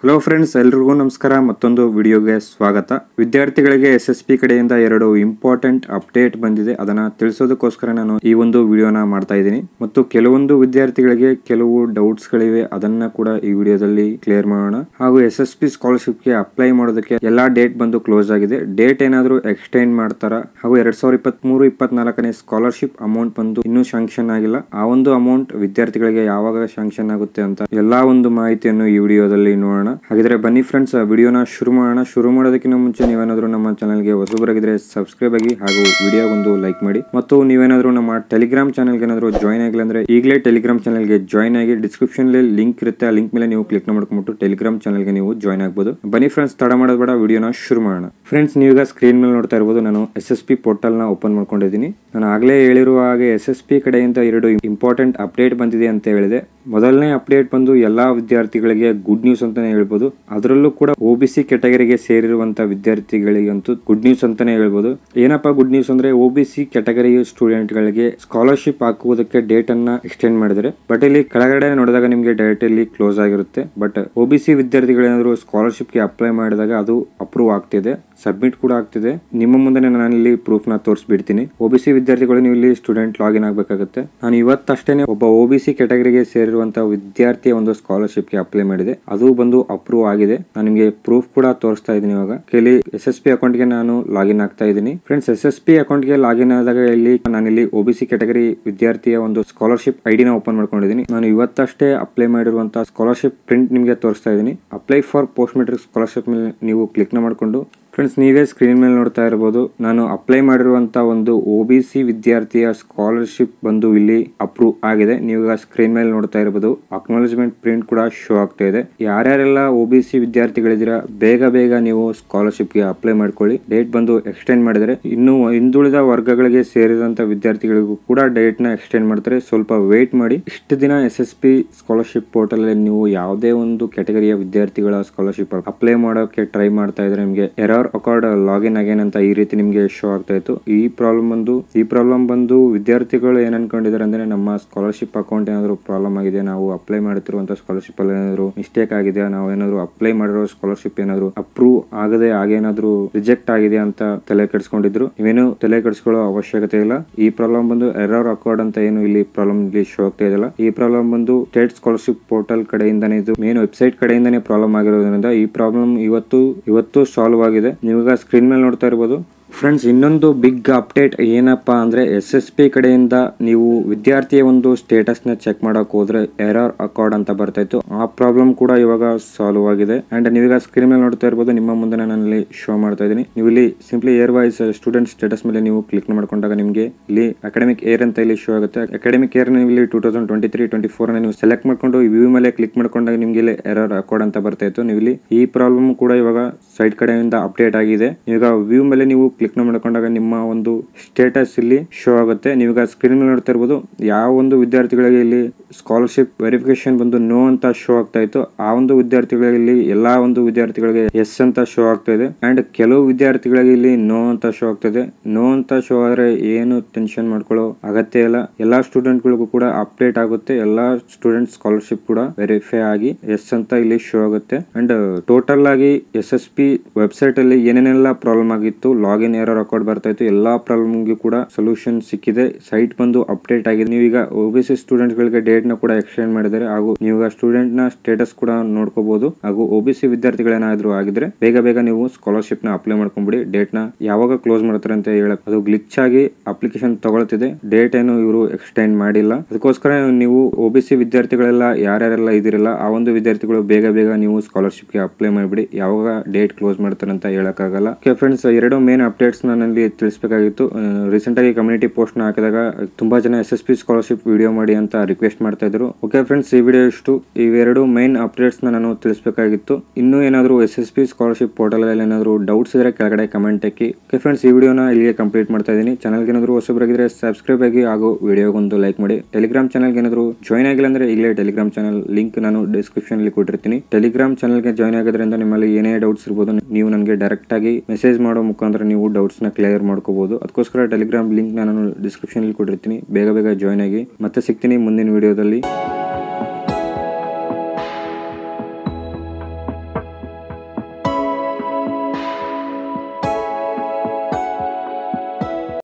Hello friends, ಎಲ್ರಿಗೂ ನಮಸ್ಕಾರ. ಮತ್ತೊಂದು ವಿಡಿಯೋಗೆ ಸ್ವಾಗತ. ವಿದ್ಯಾರ್ಥಿಗಳಿಗೆ SSP ಕಡೆಯಿಂದ 2 ಇಂಪಾರ್ಟೆಂಟ್ ಅಪ್ಡೇಟ್ ಬಂದಿದೆ. ಅದನ್ನ ತಿಳಿಸೋದಕ್ಕೋಸ್ಕರ ನಾನು ಈ ಒಂದು ವಿಡಿಯೋನ ಮಾಡ್ತಾ ಇದ್ದೀನಿ. ಮತ್ತು ಕೆಲವೊಂದು ವಿದ್ಯಾರ್ಥಿಗಳಿಗೆ ಕೆಲವು ಡೌಟ್ಸ್ ಗಳಿವೆ, ಅದನ್ನ ಕೂಡ ಈ ವಿಡಿಯೋದಲ್ಲಿ ಕ್ಲಿಯರ್ ಮಾಡೋಣ. ಹಾಗೂ SSP ಸ್ಕಾಲರ್ಶಿಪ್ ಗೆ ಅಪ್ಲೈ ಮಾಡೋದಕ್ಕೆ ಎಲ್ಲಾ ಡೇಟ್ ಬಂದು ಕ್ಲೋಸ್ ಆಗಿದೆ. ಡೇಟ್ ಏನಾದರೂ ಎಕ್ಸ್ಟೆಂಡ್ ಮಾಡ್ತಾರ? ಹಾಗೂ 2023-24ನೇ ಸ್ಕಾಲರ್ಶಿಪ್ ಅಮೌಂಟ್ ಬಂದು ಇನ್ನೂ ಶಾಂಕ್ಷನ್ ಆಗಿಲ್ಲ. ಆ ಒಂದು ಅಮೌಂಟ್ ವಿದ್ಯಾರ್ಥಿಗಳಿಗೆ ಯಾವಾಗ ಶಾಂಕ್ಷನ್ ಆಗುತ್ತೆ ಅಂತ ಎಲ್ಲಾ ಒಂದು ಮಾಹಿತಿಯನ್ನು ಈ ವಿಡಿಯೋದಲ್ಲಿ ನೋಡೋಣ. ಹಾಗಿದ್ರೆ ಬನ್ನಿ ಫ್ರೆಂಡ್ಸ್, ವಿಡಿಯೋನ ಶುರು ಮಾಡೋಣ. ಶುರು ಮಾಡೋದಕ್ಕಿಂತ ಮುಂಚೆ ನೀವೇನಾದ್ರೂ ನಮ್ಮ ಚಾನಲ್ಗೆ ಹೊಸಬರಾಗಿದ್ರೆ ಸಬ್ಸ್ಕ್ರೈಬ್ ಆಗಿ ಹಾಗೂ ವಿಡಿಯೋಗೊಂದು ಲೈಕ್ ಮಾಡಿ. ಮತ್ತು ನೀವೇನಾದ್ರೂ ನಮ್ಮ ಟೆಲಿಗ್ರಾಮ್ ಚಾನಲ್ಗೆ ಏನಾದರೂ ಜಾಯ್ನ್ ಆಗಿಲ್ಲ ಅಂದ್ರೆ ಈಗಲೇ ಟೆಲಿಗ್ರಾಮ್ ಚಾನಲ್ಗೆ ಜಾಯ್ನ್ ಆಗಿ. ಡಿಸ್ಕ್ರಿಪ್ಷನ್ ಲಿಂಕ್ ಇರುತ್ತೆ, ಆ ಲಿಂಕ್ ಮೇಲೆ ನೀವು ಕ್ಲಿಕ್ ಮಾಡ್ಕೊಂಡ್ಬಿಟ್ಟು ಟೆಲಿಗ್ರಾಮ್ ಚಾನಲ್ಗೆ ನೀವು ಜಾಯ್ನ್ ಆಗಬಹುದು. ಬನ್ನಿ ಫ್ರೆಂಡ್ಸ್, ತಡ ಮಾಡೋದು ಬೇಡ, ವಿಡಿಯೋನ ಶುರು ಮಾಡೋಣ. ಫ್ರೆಂಡ್ಸ್, ನೀವೀಗ ಸ್ಕ್ರೀನ್ ಮೇಲೆ ನೋಡ್ತಾ ಇರಬಹುದು, ನಾನು SSP ಪೋರ್ಟಲ್ ನ ಓಪನ್ ಮಾಡ್ಕೊಂಡಿದ್ದೀನಿ. ನಾನು ಆಗ್ಲೇ ಹೇಳಿರುವ ಹಾಗೆ SSP ಕಡೆಯಿಂದ 2 ಇಂಪಾರ್ಟೆಂಟ್ ಅಪ್ಡೇಟ್ ಬಂದಿದೆ ಅಂತ ಹೇಳಿದೆ. ಮೊದಲನೇ ಅಪ್ಡೇಟ್ ಬಂದು ಎಲ್ಲಾ ವಿದ್ಯಾರ್ಥಿಗಳಿಗೆ ಗುಡ್ ನ್ಯೂಸ್ ಅಂತಾನೆ ಹೇಳ್ಬೋದು. ಅದರಲ್ಲೂ ಕೂಡ OBC ಕ್ಯಾಟಗರಿಗೆ ಸೇರಿರುವಂತ ವಿದ್ಯಾರ್ಥಿಗಳಿಗಂತೂ ಗುಡ್ ನ್ಯೂಸ್ ಅಂತಾನೆ ಹೇಳ್ಬೋದು. ಏನಪ್ಪಾ ಗುಡ್ ನ್ಯೂಸ್ ಅಂದ್ರೆ, OBC ಕ್ಯಾಟಗರಿ ಸ್ಟೂಡೆಂಟ್ ಗಳಿಗೆ ಸ್ಕಾಲರ್ಶಿಪ್ ಹಾಕುವುದಕ್ಕೆ ಡೇಟ್ ಅನ್ನ ಎಕ್ಸ್ಟೆಂಡ್ ಮಾಡಿದರೆ. ಬಟ್ ಇಲ್ಲಿ ಕೆಳಗಡೆ ನೋಡಿದಾಗ ನಿಮಗೆ ಡೇಟ್ ಇಲ್ಲಿ ಕ್ಲೋಸ್ ಆಗಿರುತ್ತೆ. ಬಟ್ OBC ವಿದ್ಯಾರ್ಥಿಗಳೇನಾದ್ರು ಸ್ಕಾಲರ್ಶಿಪ್ ಗೆ ಅಪ್ಲೈ ಮಾಡಿದಾಗ ಅದು ಅಪ್ರೂವ್ ಆಗ್ತಿದೆ, ಸಬ್ಮಿಟ್ ಕೂಡ ಆಗ್ತಿದೆ. ನಿಮ್ಮ ಮುಂದೆ ನಾನು ಇಲ್ಲಿ ಪ್ರೂಫ್ ನ ತೋರಿಸ್ಬಿಡ್ತೀನಿ. OBC ವಿದ್ಯಾರ್ಥಿಗಳು ನೀವು ಇಲ್ಲಿ ಸ್ಟೂಡೆಂಟ್ ಲಾಗಿನ್ ಆಗಬೇಕಾಗುತ್ತೆ. ನಾನು ಇವತ್ತಷ್ಟೇನೆ ಒಬ್ಬ OBC ಕ್ಯಾಟಗರಿಗೆ ಸೇರಿರುವಂತಹ ವಿದ್ಯಾರ್ಥಿಯ ಒಂದು ಸ್ಕಾಲರ್ಶಿಪ್ ಗೆ ಅಪ್ಲೈ ಮಾಡಿದೆ, ಅದು ಬಂದು ಅಪ್ರೂವ್ ಆಗಿದೆ. ನಾನು ನಿಮಗೆ ಪ್ರೂಫ್ ಕೂಡ ತೋರಿಸ್ತಾ ಇದ್ದೀನಿ. ಇವಾಗ ಇಲ್ಲಿ SSP ಅಕೌಂಟ್ ಗೆ ನಾನು ಲಾಗಿನ್ ಆಗ್ತಾ ಇದ್ದೀನಿ. ಫ್ರೆಂಡ್ಸ್, SSP ಅಕೌಂಟ್ ಗೆ ಲಾಗಿನ್ ಆದಾಗ ನಾನಿಲ್ಲಿ OBC ಕ್ಯಾಟಗರಿ ವಿದ್ಯಾರ್ಥಿಯ ಒಂದು ಸ್ಕಾಲರ್ಶಿಪ್ ID ನ ಓಪನ್ ಮಾಡ್ಕೊಂಡಿದ್ದೀನಿ. ನಾನು ಇವತ್ತಷ್ಟೇ ಅಪ್ಲೈ ಮಾಡಿರುವಂತಹ ಸ್ಕಾಲರ್ಶಿಪ್ ಪ್ರಿಂಟ್ ನಿಮಗೆ ತೋರಿಸ್ತಾ ಇದ್ದೀನಿ. Apply for post matric scholarship ಮೇಲೆ ನೀವು ಕ್ಲಿಕ್ ಮಾಡ್ಕೊಂಡು ಫ್ರೆಂಡ್ಸ್, ನೀವೇ ಸ್ಕ್ರೀನ್ ಮೇಲೆ ನೋಡ್ತಾ ಇರಬಹುದು, ನಾನು ಅಪ್ಲೈ ಮಾಡಿರುವಂತ ಒಂದು OBC ವಿದ್ಯಾರ್ಥಿಯ ಸ್ಕಾಲರ್ಶಿಪ್ ಬಂದು ಇಲ್ಲಿ ಅಪ್ರೂವ್ ಆಗಿದೆ. ನೀವು ಸ್ಕ್ರೀನ್ ಮೇಲೆ ನೋಡ್ತಾ ಇರಬಹುದು, ಅಕ್ನಾಲೆಜ್ಮೆಂಟ್ ಪ್ರಿಂಟ್ ಕೂಡ ಶೋ ಆಗ್ತಾ ಇದೆ. ಯಾರ್ಯಾರೆಲ್ಲ OBC ವಿದ್ಯಾರ್ಥಿಗಳಿದ್ದೀರಾ, ಬೇಗ ನೀವು ಸ್ಕಾಲರ್ಶಿಪ್ ಗೆ ಅಪ್ಲೈ ಮಾಡ್ಕೊಳ್ಳಿ. ಡೇಟ್ ಬಂದು ಎಕ್ಸ್ಟೆಂಡ್ ಮಾಡಿದರೆ ಇನ್ನು ಹಿಂದುಳಿದ ವರ್ಗಗಳಿಗೆ ಸೇರಿದಂತ ವಿದ್ಯಾರ್ಥಿಗಳಿಗೂ ಕೂಡ ಡೇಟ್ ನ ಎಕ್ಸ್ಟೆಂಡ್ ಮಾಡ್ತಾರೆ. ಸ್ವಲ್ಪ ವೇಟ್ ಮಾಡಿ. ಇಷ್ಟು ದಿನ SSP ಸ್ಕಾಲರ್ಶಿಪ್ ಪೋರ್ಟಲ್ ಅಲ್ಲಿ ನೀವು ಯಾವುದೇ ಒಂದು ಕ್ಯಾಟಗರಿಯ ವಿದ್ಯಾರ್ಥಿಗಳ ಸ್ಕಾಲರ್ಶಿಪ್ ಅಪ್ಲೈ ಮಾಡೋಕೆ ಟ್ರೈ ಮಾಡ್ತಾ ಇದ್ರೆ ನಿಮಗೆ ಎರರ್ ಅಕೌಂಟ್ ಲಾಗಿನ್ ಅಗೇನ್ ಅಂತ ಈ ರೀತಿ ನಿಮಗೆ ಶೋ ಆಗ್ತಾ ಇತ್ತು. ಈ ಪ್ರಾಬ್ಲಮ್ ಬಂದು ವಿದ್ಯಾರ್ಥಿಗಳು ಏನ್ ಅನ್ಕೊಂಡಿದ್ದಾರೆ ಅಂದ್ರೆ, ನಮ್ಮ ಸ್ಕಾಲರ್ಶಿಪ್ ಅಕೌಂಟ್ ಏನಾದ್ರು ಪ್ರಾಬ್ಲಮ್ ಆಗಿದೆ, ನಾವು ಅಪ್ಲೈ ಮಾಡ್ತಿರುವಂತ ಸ್ಕಾಲರ್ಶಿಪ್ ಅಲ್ಲಿ ಏನಾದ್ರು ಮಿಸ್ಟೇಕ್ ಆಗಿದೆ, ನಾವು ಏನಾದ್ರು ಅಪ್ಲೈ ಮಾಡಿರೋ ಸ್ಕಾಲರ್ಶಿಪ್ ಏನಾದ್ರು ಅಪ್ರೂವ್ ಆಗದೆ ಹಾಗೇನಾದ್ರು ರಿಜೆಕ್ಟ್ ಆಗಿದೆ ಅಂತ ತಲೆ ಕೆಡಿಸ್ಕೊಂಡಿದ್ರು. ನೀವೇನು ತಲೆ ಕೆಡಿಸ್ಕೊಳ್ಳೋ ಅವಶ್ಯಕತೆ ಇಲ್ಲ. ಈ ಪ್ರಾಬ್ಲಮ್ ಬಂದು ಎರರ್ ಅಕೌಂಟ್ ಅಂತ ಏನು ಇಲ್ಲಿ ಪ್ರಾಬ್ಲಮ್ ಇಲ್ಲಿ ಶೋ ಆಗ್ತಾ ಇದೆಯಲ್ಲ, ಈ ಪ್ರಾಬ್ಲಮ್ ಬಂದು ಸ್ಟೇಟ್ ಸ್ಕಾಲರ್ಶಿಪ್ ಪೋರ್ಟಲ್ ಕಡೆಯಿಂದಾನೇ, ಇದು ಮೇನ್ ವೆಬ್ಸೈಟ್ ಕಡೆಯಿಂದಾನೇ ಪ್ರಾಬ್ಲಮ್ ಆಗಿರೋದ್ರಿಂದ ಈ ಪ್ರಾಬ್ಲಮ್ ಇವತ್ತು ಸಾಲ್ವ್ ಆಗಿದೆ. ನೀವೀಗ ಸ್ಕ್ರೀನ್ ಮೇಲೆ ನೋಡ್ತಾ ಇರಬಹುದು. ಫ್ರೆಂಡ್ಸ್, ಇನ್ನೊಂದು ಬಿಗ್ ಅಪ್ಡೇಟ್ ಏನಪ್ಪಾ ಅಂದ್ರೆ, SSP ಕಡೆಯಿಂದ ನೀವು ವಿದ್ಯಾರ್ಥಿಯ ಒಂದು ಸ್ಟೇಟಸ್ ನ ಚೆಕ್ ಮಾಡಕ್ ಹೋದ್ರೆ ಎರರ್ ಅಕೌಂಟ್ ಅಂತ ಬರ್ತಾ ಇತ್ತು. ಆ ಪ್ರಾಬ್ಲಮ್ ಕೂಡ ಇವಾಗ ಸಾಲ್ವ್ ಆಗಿದೆ. ಅಂಡ್ ನೀವೀಗ ಸ್ಕ್ರೀನ್ ಮೇಲೆ ನೋಡ್ತಾ ಇರಬಹುದು, ನಿಮ್ಮ ಮುಂದೆ ನಾನು ಇಲ್ಲಿ ಶೋ ಮಾಡ್ತಾ ಇದ್ದೀನಿ. ನೀವು ಇಲ್ಲಿ simply year wise student status ಮೇಲೆ ನೀವು ಕ್ಲಿಕ್ ಮಾಡ್ಕೊಂಡಾಗ ನಿಮಗೆ ಇಲ್ಲಿ ಅಕಾಡೆಮಿಕ್ ಇಯರ್ ಅಂತ ಇಲ್ಲಿ ಶೋ ಆಗುತ್ತೆ. ಅಕಾಡೆಮಿಕ್ ಇಯರ್ ನೀವು ಇಲ್ಲಿ 2023-24 ನೀವು ಸೆಲೆಕ್ಟ್ ಮಾಡ್ಕೊಂಡು ವ್ಯೂ ಮೇಲೆ ಕ್ಲಿಕ್ ಮಾಡ್ಕೊಂಡಾಗ ನಿಮ್ಗೆ ಇಲ್ಲಿ ಎರರ್ ಅಕೌಂಟ್ ಅಂತ ಬರ್ತಾ ಇತ್ತು. ನೀವು ಇಲ್ಲಿ ಈ ಪ್ರಾಬ್ಲಮ್ ಕೂಡ ಇವಾಗ ಸೈಟ್ ಕಡೆಯಿಂದ ಅಪ್ಡೇಟ್ ಆಗಿದೆ. ಈಗ ವ್ಯೂ ಮೇಲೆ ನೀವು ಕ್ಲಿಕ್ ಮಾಡ್ಕೊಂಡಾಗ ನಿಮ್ಮ ಒಂದು ಸ್ಟೇಟಸ್ ಇಲ್ಲಿ ಶೋ ಆಗುತ್ತೆ. ನೀವೀಗ ಸ್ಕ್ರೀನ್ ಮೇಲೆ ನೋಡ್ತಾ ಇರಬಹುದು, ಯಾವ ಒಂದು ವಿದ್ಯಾರ್ಥಿಗಳಿಗೆ ಇಲ್ಲಿ ಸ್ಕಾಲರ್ಶಿಪ್ ವೆರಿಫಿಕೇಶನ್ ಬಂದು ನೋ ಅಂತ ಶೋ ಆಗ್ತಾ ಇತ್ತು, ಆ ಒಂದು ವಿದ್ಯಾರ್ಥಿಗಳಿಗೆ ಎಲ್ಲಾ ಒಂದು ವಿದ್ಯಾರ್ಥಿಗಳಿಗೆ ಎಸ್ ಅಂತ ಶೋ ಆಗ್ತಾ ಇದೆ. ಅಂಡ್ ಕೆಲವು ವಿದ್ಯಾರ್ಥಿಗಳಿಗೆ ಇಲ್ಲಿ ನೋ ಅಂತ ಶೋ ಆಗ್ತದೆ. ನೋ ಅಂತ ಶೋ ಆದ್ರೆ ಏನು ಟೆನ್ಷನ್ ಮಾಡ್ಕೊಳ್ಳೋ ಅಗತ್ಯ ಇಲ್ಲ. ಎಲ್ಲಾ ಸ್ಟೂಡೆಂಟ್ ಗಳಿಗೂ ಕೂಡ ಅಪ್ಡೇಟ್ ಆಗುತ್ತೆ. ಎಲ್ಲಾ ಸ್ಟೂಡೆಂಟ್ ಸ್ಕಾಲರ್ಶಿಪ್ ಕೂಡ ವೆರಿಫೈ ಆಗಿ ಎಸ್ ಅಂತ ಇಲ್ಲಿ ಶೋ ಆಗುತ್ತೆ. ಅಂಡ್ ಟೋಟಲ್ ಆಗಿ SSP ವೆಬ್ಸೈಟ್ ಅಲ್ಲಿ ಏನೇನೆಲ್ಲ ಪ್ರಾಬ್ಲಮ್ ಆಗಿತ್ತು, ಲಾಗಿನ್ ಎರರ್ ಅಕೌಂಟ್ ಬರ್ತಾ ಇತ್ತು, ಎಲ್ಲಾ ಪ್ರಾಬ್ಲಮ್ ಗೆ ಕೂಡ ಸೊಲ್ಯೂಷನ್ ಸಿಕ್ಕಿದೆ. ಸೈಟ್ ಬಂದು ಅಪ್ಡೇಟ್ ಆಗಿದೆ. ನೀವೀಗ OBC ಸ್ಟೂಡೆಂಟ್ ಗಳಿಗೆ ಡೇಟ್ ನ ಕೂಡ ಎಕ್ಸ್ಟೆಂಡ್ ಮಾಡಿದ್ದಾರೆ. ಹಾಗೂ ನೀವೀಗ ಸ್ಟೂಡೆಂಟ್ ನ ಸ್ಟೇಟಸ್ ಕೂಡ ನೋಡ್ಕೋಬಹುದು. ಹಾಗೂ OBC ವಿದ್ಯಾರ್ಥಿಗಳೇನಾದ್ರೂ ಆಗಿದ್ರೆ ಬೇಗ ನೀವು ಸ್ಕಾಲರ್ಶಿಪ್ ನ ಅಪ್ಲೈ ಮಾಡ್ಕೊಂಡ್ಬಿಡಿ. ಡೇಟ್ ನ ಯಾವಾಗ ಕ್ಲೋಸ್ ಮಾಡ್ತಾರೆ ಅಂತ ಹೇಳಕ್ ಅದು ಗ್ಲಿಚ್ ಆಗಿ ಅಪ್ಲಿಕೇಶನ್ ತಗೊಳ್ತಿದೆ. ಡೇಟ್ ಏನು ಇವರು ಎಕ್ಸ್ಟೆಂಡ್ ಮಾಡಿಲ್ಲ. ಅದಕ್ಕೋಸ್ಕರ ನೀವು OBC ವಿದ್ಯಾರ್ಥಿಗಳೆಲ್ಲ ಯಾರ್ಯಾರೆಲ್ಲ ಇದಿರಲ್ಲ, ಆ ಒಂದು ವಿದ್ಯಾರ್ಥಿಗಳು ಬೇಗ ನೀವು ಸ್ಕಾಲರ್ಶಿಪ್ ಗೆ ಅಪ್ಲೈ ಮಾಡಿಬಿಡಿ. ಯಾವಾಗ ಡೇಟ್ ಕ್ಲೋಸ್ ಮಾಡ್ತಾರೆ ಅಂತ ಹೇಳಕ್ ಆಗಲ್ಲ. ಫ್ರೆಂಡ್ಸ್, 2 ಮೇನ್ ಅಪ್ಡೇಟ್ಸ್ ನಾನಲ್ಲಿ ತಿಳಿಸಬೇಕಾಗಿತ್ತು. ರೀಸೆಂಟ್ ಆಗಿ ಕಮ್ಯುನಿಟಿ ಪೋಸ್ಟ್ ನ ಹಾಕಿದಾಗ ತುಂಬಾ ಜನ SSP ಸ್ಕಾಲರ್ಶಿಪ್ ವಿಡಿಯೋ ಮಾಡಿ ಅಂತ ರಿಕ್ವೆಸ್ಟ್ ಮಾಡ್ತಾ ಇದ್ರು. ಓಕೆ ಫ್ರೆಂಡ್ಸ್, ಈ ವಿಡಿಯೋ ಇಷ್ಟು. ಇವೆರಡು ಮೇನ್ ಅಪ್ಡೇಟ್ಸ್ ನಾನು ತಿಳಿಸಬೇಕಾಗಿತ್ತು. ಇನ್ನೂ ಏನಾದ್ರು SSP ಸ್ಕಾಲರ್ಶಿಪ್ ಪೋರ್ಟಲ್ ಅಲ್ಲಿ ಏನಾದ್ರು ಡೌಟ್ಸ್ ಇದ್ರೆ ಕೆಳಗಡೆ ಕಮೆಂಟ್ ಹಾಕಿ. ಓಕೆ ಫ್ರೆಂಡ್ಸ್, ಈ ವಿಡಿಯೋನ ಇಲ್ಲಿಗೆ ಕಂಪ್ಲೀಟ್ ಮಾಡ್ತಾ ಇದ್ದೀನಿ. ಚಾನಲ್ಗೆ ಏನಾದ್ರು ಹೊಸಬರಾಗಿದ್ರೆ ಸಬ್ಸ್ಕ್ರೈಬ್ ಆಗಿ ಹಾಗೂ ವಿಡಿಯೋಗೊಂದು ಲೈಕ್ ಮಾಡಿ. ಟೆಲಿಗ್ರಾಮ್ ಚಾನಲ್ಗೆ ಏನಾದ್ರು ಜಾಯ್ನ್ ಆಗಿಲ್ಲ ಅಂದ್ರೆ ಈಗಲೇ ಟೆಲಿಗ್ರಾಮ್ ಚಾನಲ್ ಲಿಂಕ್ ನಾನು ಡಿಸ್ಕ್ರಿಪ್ಷನ್ ಅಲ್ಲಿ ಕೊಟ್ಟಿರ್ತೀನಿ. ಟೆಲಿಗ್ರಾಮ್ ಚಾನಲ್ಗೆ ಜಾಯ್ನ್ ಆಗೋದ್ರಿಂದ ನಿಮ್ಮಲ್ಲಿ ಏನೇ ಡೌಟ್ಸ್ ಇರ್ಬೋದು, ನೀವು ನನಗೆ ಡೈರೆಕ್ಟ್ ಆಗಿ ಮೆಸೇಜ್ ಮಾಡೋ ಮುಖಾಂತರ ನೀವು ಡೌಟ್ಸ್ ನ ಕ್ಲಿಯರ್ ಮಾಡ್ಕೋಬಹುದು. ಅದಕ್ಕೋಸ್ಕರ ಟೆಲಿಗ್ರಾಮ್ ಲಿಂಕ್ ನಾನು ಡಿಸ್ಕ್ರಿಪ್ಷನ್ ಅಲ್ಲಿ ಕೊಟ್ಟಿರ್ತೀನಿ. ಬೇಗ ಜಾಯ್ನ್ ಆಗಿ. ಮತ್ತೆ ಸಿಗ್ತೀನಿ ಮುಂದಿನ ವಿಡಿಯೋದಲ್ಲಿ.